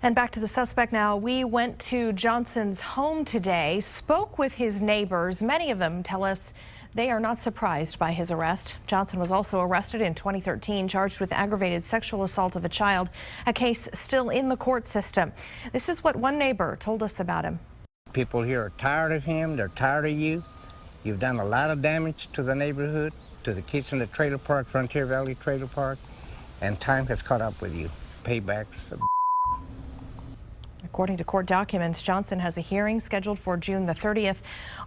And back to the suspect now. We went to Johnson's home today, spoke with his neighbors. Many of them tell us they are not surprised by his arrest. Johnson was also arrested in 2013, charged with aggravated sexual assault of a child, a case still in the court system. This is what one neighbor told us about him. People here are tired of him. They're tired of you. You've done a lot of damage to the neighborhood, to the kids in the trailer park, Frontier Valley Trailer Park, and time has caught up with you. Paybacks. According to court documents, Johnson has a hearing scheduled for June the 30th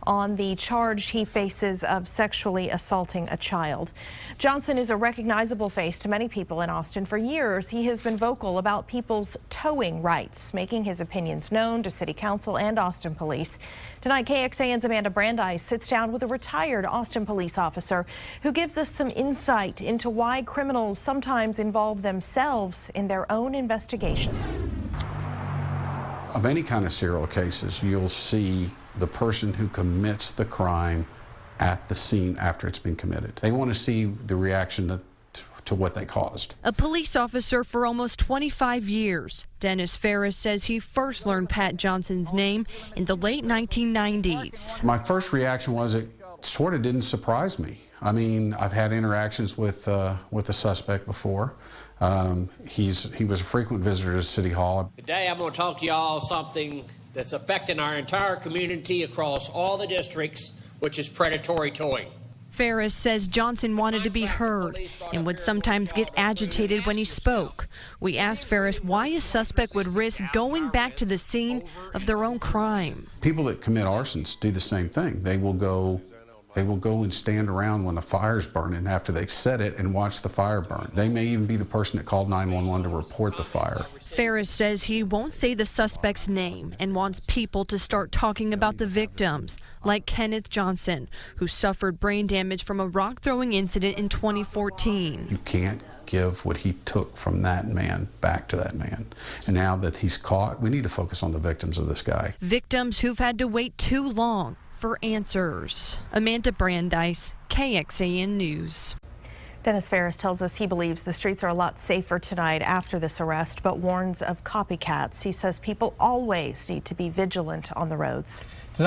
on the charge he faces of sexually assaulting a child. Johnson is a recognizable face to many people in Austin. For years, he has been vocal about people's towing rights, making his opinions known to City Council and Austin Police. Tonight, KXAN's Amanda Brandeis sits down with a retired Austin police officer who gives us some insight into why criminals sometimes involve themselves in their own investigations. Of any kind of serial cases, you'll see the person who commits the crime at the scene after it's been committed. They want to see the reaction to what they caused. A police officer for almost 25 years, Dennis Ferris says he first learned Pat Johnson's name in the late 1990s. My first reaction was it sort of didn't surprise me. I mean, I've had interactions with the suspect before. He was a frequent visitor to City Hall. Today I'm going to talk to y'all something that's affecting our entire community across all the districts, which is predatory towing. Ferris says Johnson wanted to be heard and would sometimes get agitated when he spoke. We asked Ferris why a suspect would risk going back to the scene of their own crime. People that commit arsons do the same thing. They will go and stand around when a fire's burning after they've set it and watch the fire burn. They may even be the person that called 911 to report the fire. Ferris says he won't say the suspect's name and wants people to start talking about the victims, like Kenneth Johnson, who suffered brain damage from a rock-throwing incident in 2014. You can't give what he took from that man back to that man. And now that he's caught, we need to focus on the victims of this guy. Victims who've had to wait too long for answers. Amanda Brandeis, KXAN News. Dennis Ferris tells us he believes the streets are a lot safer tonight after this arrest, but warns of copycats. He says people always need to be vigilant on the roads.